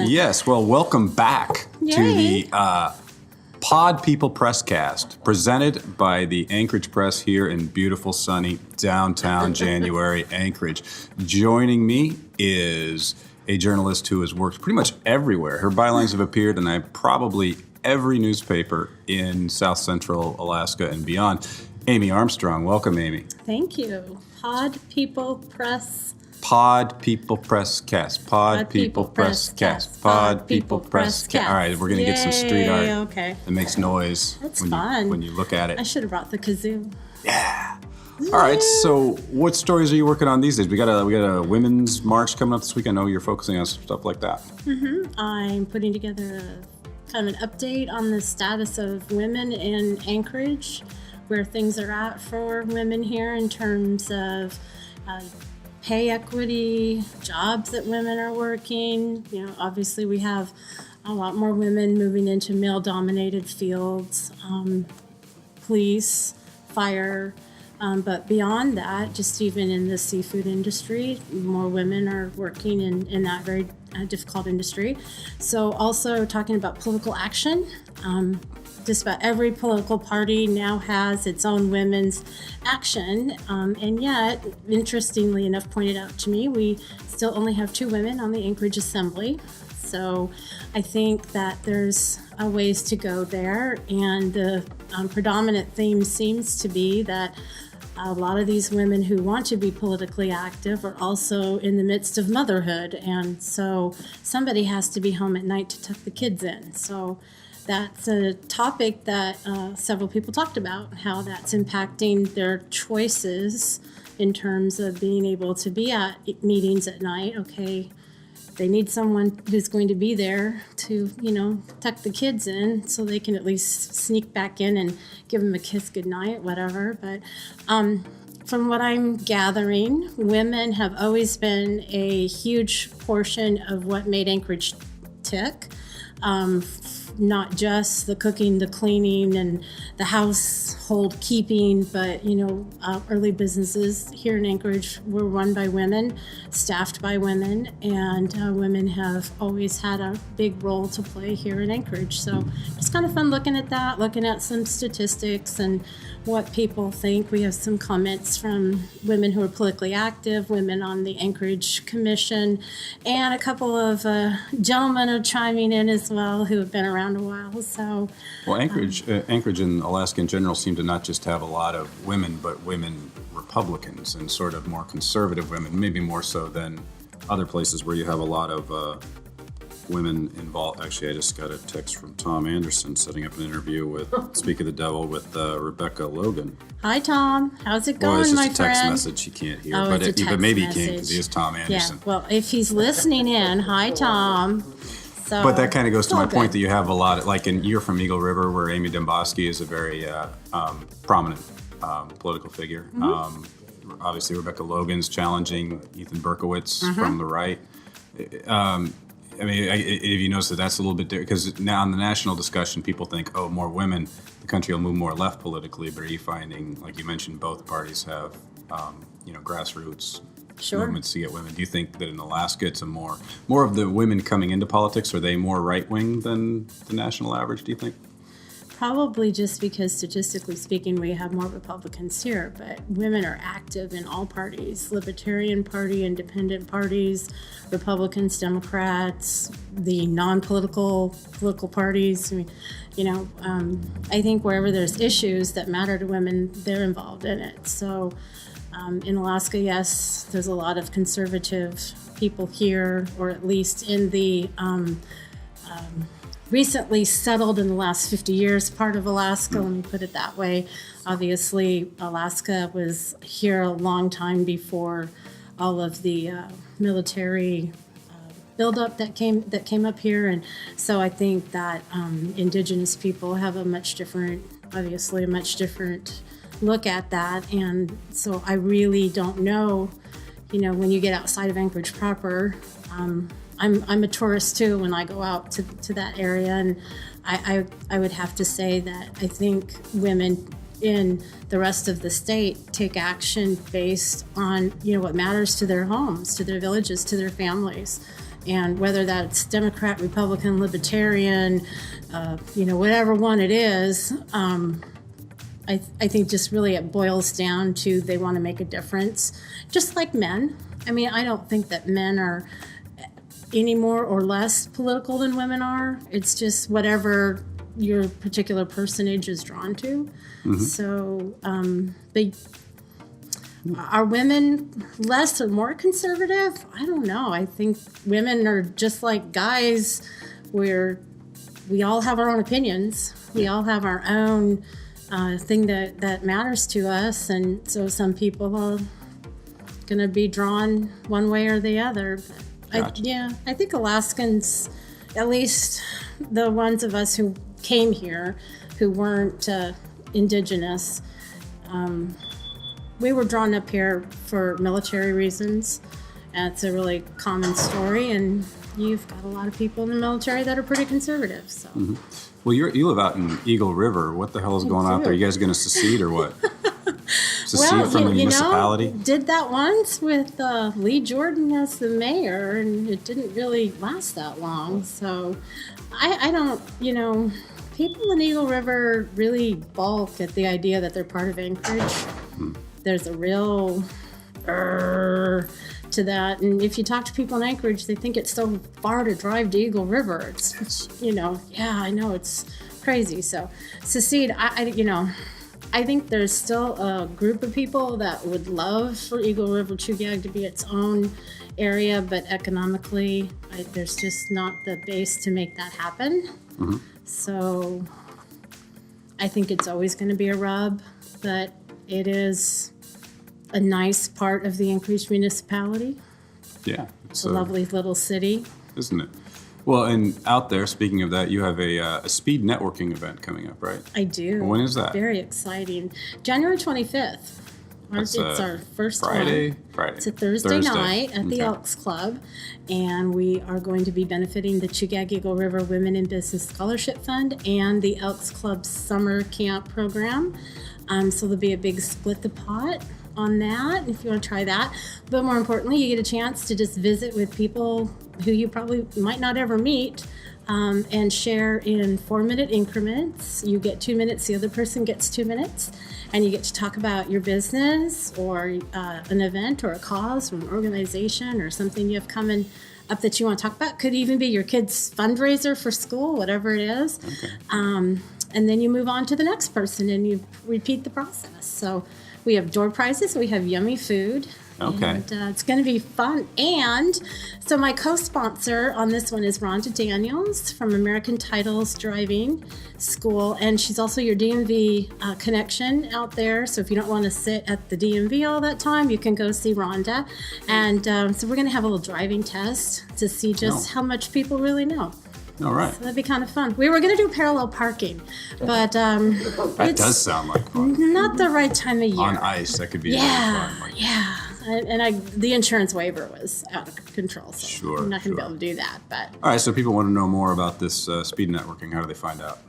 Yes, well, welcome back to the Pod People Presscast, presented by the Anchorage Press here in beautiful, sunny, downtown January, Anchorage. Joining me is a journalist who has worked pretty much everywhere. Her bylines have appeared in probably every newspaper in South Central Alaska and beyond. Amy Armstrong. Welcome, Amy. Thank you. Pod People Press. Pod People Presscast. Pod People Presscast. Pod People Presscast. All right, we're going to get some street art that makes noise. That's fun. When you look at it. I should have brought the kazoo. Yeah. All right, so what stories are you working on these days? We got a women's march coming up this week. I know you're focusing on stuff like that. Mm-hmm. I'm putting together a kind of an update on the status of women in Anchorage, where things are at for women here in terms of pay equity, jobs that women are working. You know, obviously we have a lot more women moving into male-dominated fields, police, fire, but beyond that, just even in the seafood industry, more women are working in that very difficult industry. So also talking about political action. Just about every political party now has its own women's action. And yet, interestingly enough, pointed out to me, we still only have 2 women on the Anchorage Assembly. So I think that there's a ways to go there. And the predominant theme seems to be that a lot of these women who want to be politically active are also in the midst of motherhood. And so somebody has to be home at night to tuck the kids in. So that's a topic that several people talked about, how that's impacting their choices in terms of being able to be at meetings at night. Okay, they need someone who's going to be there to, tuck the kids in so they can at least sneak back in and give them a kiss goodnight, whatever. But from what I'm gathering, women have always been a huge portion of what made Anchorage tick. Not just the cooking, the cleaning, and the household keeping, but, early businesses here in Anchorage were run by women, staffed by women, and women have always had a big role to play here in Anchorage. So it's kind of fun looking at that, looking at some statistics and what people think. We have some comments from women who are politically active, women on the Anchorage Commission, and a couple of gentlemen are chiming in as well who have been around a while. So, well, Anchorage and Alaska in general seem to not just have a lot of women, but women Republicans and sort of more conservative women, maybe more so than other places where you have a lot of women involved. Actually, I just got a text from Tom Anderson setting up an interview with Speak of the Devil with Rebecca Logan. Hi, Tom. How's it going, my friend? It's just a text message he can't hear, but maybe he can because he is Tom Anderson. Yeah. Well, if he's listening in, hi, Tom. So, but that kind of goes to my point that you have a lot of, you're from Eagle River, where Amy Demboski is a very prominent political figure. Mm-hmm. Obviously, Rebecca Logan's challenging Ethan Berkowitz from the right. If you notice that's a little bit different, because now in the national discussion, people think, more women, the country will move more left politically. But are you finding, like you mentioned, both parties have, grassroots movements to get women? Do you think that in Alaska it's a more of the women coming into politics? Are they more right-wing than the national average, do you think? Probably just because statistically speaking, we have more Republicans here, but women are active in all parties, Libertarian Party, independent parties, Republicans, Democrats, the non-political political parties. I think wherever there's issues that matter to women, they're involved in it. So in Alaska, yes, there's a lot of conservative people here, or at least in the recently settled in the last 50 years part of Alaska, let me put it that way. Obviously, Alaska was here a long time before all of the military buildup that came up here, and so I think that Indigenous people have a much different look at that, and so I really don't know, when you get outside of Anchorage proper. I'm a tourist too when I go out to that area, and I would have to say that I think women in the rest of the state take action based on what matters to their homes, to their villages, to their families, And whether that's Democrat, Republican, Libertarian, whatever one it is, I think just really it boils down to they want to make a difference, just like men. I mean, I don't think that men are any more or less political than women are. It's just whatever your particular personage is drawn to. So, are women less or more conservative? I don't know. I think women are just like guys, where we all have our own opinions. We all have our own thing that matters to us, and so some people are going to be drawn one way or the other. But I think Alaskans, at least the ones of us who came here who weren't indigenous, we were drawn up here for military reasons. And it's a really common story, and you've got a lot of people in the military that are pretty conservative. So. Well, you live out in Eagle River. What the hell is going on out there? You guys going to secede or what? Secede from the municipality? Did that once with Lee Jordan as the mayor, and it didn't really last that long. So I don't, people in Eagle River really balk at the idea that they're part of Anchorage. There's a real to that, and if you talk to people in Anchorage, they think it's so far to drive to Eagle River. It's I know, it's crazy. So secede, I think there's still a group of people that would love for Eagle River Chugach to be its own area, but economically, there's just not the base to make that happen. So I think it's always going to be a rub, but it is a nice part of the Anchorage municipality. Yeah. It's a lovely little city. Isn't it? Well, and out there, speaking of that, you have a speed networking event coming up, right? I do. When is that? Very exciting. January 25th. It's our first Friday? one. Friday. It's a Thursday night at the Elks Club, and we are going to be benefiting the Chugach Eagle River Women in Business Scholarship Fund and the Elks Club Summer Camp Program. So there'll be a big split the pot on that if you want to try that. But more importantly, you get a chance to just visit with people who you probably might not ever meet, and share in 4-minute increments. You get 2 minutes, the other person gets 2 minutes, and you get to talk about your business or an event or a cause or an organization or something you have coming up that you want to talk about. Could even be your kid's fundraiser for school, whatever it is. Okay. And then you move on to the next person and you repeat the process. So we have door prizes, we have yummy food. Okay. And it's going to be fun. And so my co-sponsor on this one is Rhonda Daniels from American Titles Driving School. And she's also your DMV connection out there. So if you don't want to sit at the DMV all that time, you can go see Rhonda. And so we're going to have a little driving test to see just how much people really know. All right. So that'd be kind of fun. We were going to do parallel parking, but that does sound like fun. Not the right time of year. On ice, that could be really fun. Yeah. And the insurance waiver was out of control, so Sure, I'm not going to be able to do that. But all right, so people want to know more about this speed networking. How do they find out?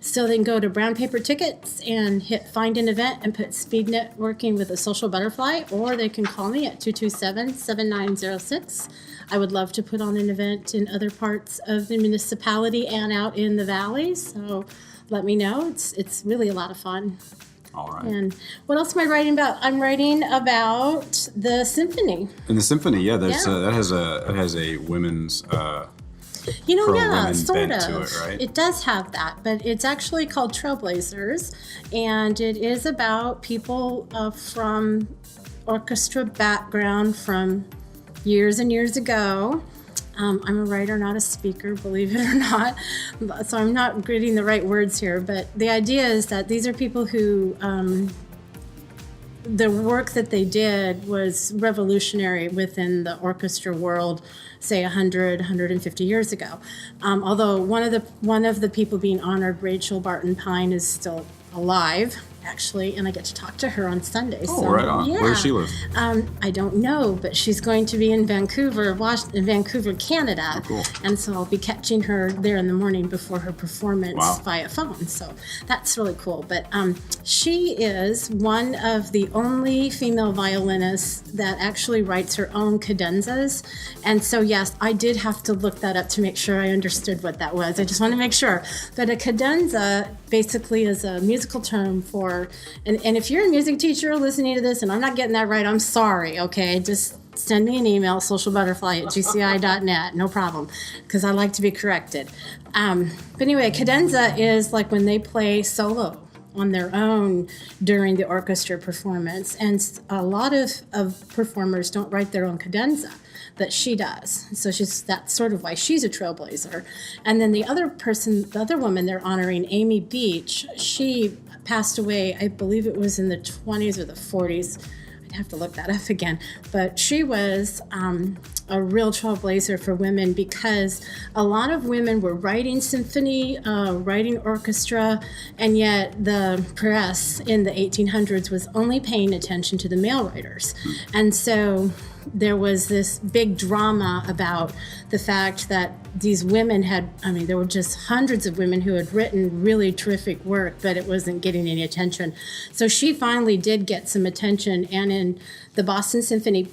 So they can go to Brown Paper Tickets and hit Find an Event and put Speed Networking with a Social Butterfly, or they can call me at 227-7906. I would love to put on an event in other parts of the municipality and out in the valley, so let me know. It's really a lot of fun. All right. And what else am I writing about? I'm writing about the symphony. And the symphony, that has a women's pro-women sort bent of. to it, right? It does have that, but it's actually called Trailblazers, and it is about people from orchestra background from years and years ago. I'm a writer, not a speaker, believe it or not. So I'm not getting the right words here. But the idea is that these are people who, the work that they did was revolutionary within the orchestra world, say 100, 150 years ago. Although one of the people being honored, Rachel Barton Pine, is still alive actually, and I get to talk to her on Sunday. Oh, so, right on. Yeah. Where does she live? I don't know, but she's going to be in Vancouver, Canada. Oh, cool. And so I'll be catching her there in the morning before her performance Wow. via phone. So that's really cool. But she is one of the only female violinists that actually writes her own cadenzas. And so, yes, I did have to look that up to make sure I understood what that was. I just want to make sure. But a cadenza basically is a musical term for, and if you're a music teacher listening to this and I'm not getting that right, I'm sorry, okay? Just send me an email, socialbutterfly@gci.net, no problem, because I like to be corrected. But anyway, cadenza is like when they play solo on their own during the orchestra performance. And a lot of performers don't write their own cadenza, but she does. So that's sort of why she's a trailblazer. And then the other woman they're honoring, Amy Beach, she passed away, I believe it was in the 20s or the 40s. I'd have to look that up again. But she was a real trailblazer for women because a lot of women were writing symphony, writing orchestra, and yet the press in the 1800s was only paying attention to the male writers. And so there was this big drama about the fact that these women there were just hundreds of women who had written really terrific work, but it wasn't getting any attention. So she finally did get some attention, and in the Boston Symphony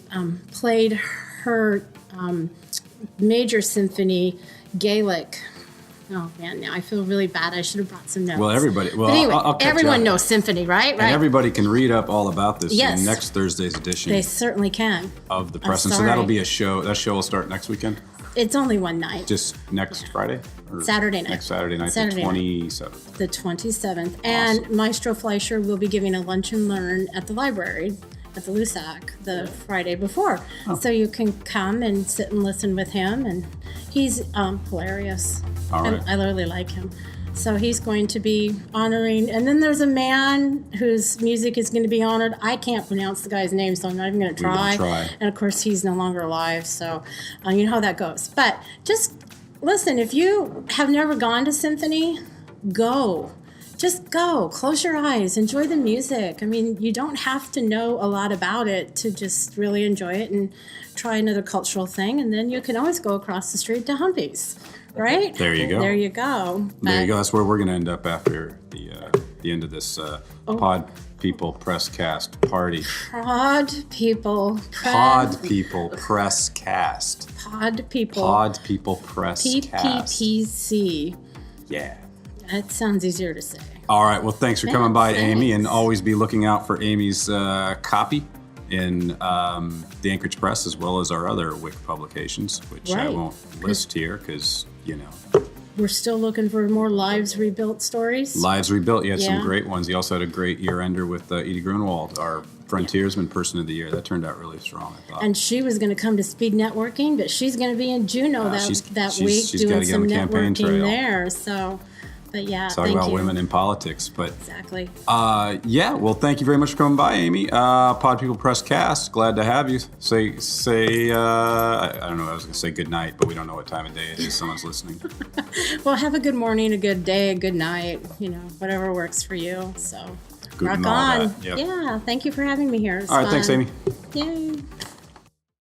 played her major symphony, Gaelic. Oh man, now I feel really bad. I should have brought some notes. Well, everybody. Well, but anyway, I'll catch everyone up. knows symphony, right? And everybody can read up all about this in next Thursday's edition. They certainly can. Of the press. And so that'll be a show. That show will start next weekend? It's only one night. Just next Friday? Or Saturday night. Next Saturday night, the 27th. The 27th. Awesome. And Maestro Fleischer will be giving a lunch and learn at the library, at the Lusac, the Friday before. Oh. So you can come and sit and listen with him. And he's hilarious. All right. I really like him. So he's going to be honoring, and then there's a man whose music is going to be honored. I can't pronounce the guy's name, so I'm not even going to try. And of course, he's no longer alive, so you know how that goes. But just listen, if you have never gone to symphony, go. Just go. Close your eyes. Enjoy the music. I mean, you don't have to know a lot about it to just really enjoy it and try another cultural thing. And then you can always go across the street to Humpy's. Right? There you go. There you go. There you go. That's where we're going to end up after the end of this Pod People Press Cast party. Pod People Press Cast. Pod People. Pod People Press Cast. PPPC. Yeah. That sounds easier to say. All right. Well, thanks for coming by, Amy, and always be looking out for Amy's copy in the Anchorage Press, as well as our other WIC publications, which I won't list here because, We're still looking for more Lives Rebuilt stories. Lives Rebuilt. You had some great ones. You also had a great year-ender with Edie Grunwald, our Frontiersman Person of the Year. That turned out really strong, I thought. And she was going to come to Speed Networking, but she's going to be in Juneau that week she's doing some campaign networking trail. there. So, but yeah, talking about women in politics, but exactly. Well, thank you very much for coming by, Amy. Pod People Press Cast, glad to have you. Say. I don't know. I was going to say good night, but we don't know what time of day it is. Someone's listening. Well, have a good morning, a good day, a good night. Whatever works for you. So, Good rock and all on. that. Yep. Yeah. Thank you for having me here. All right. Thanks, Amy. Yay.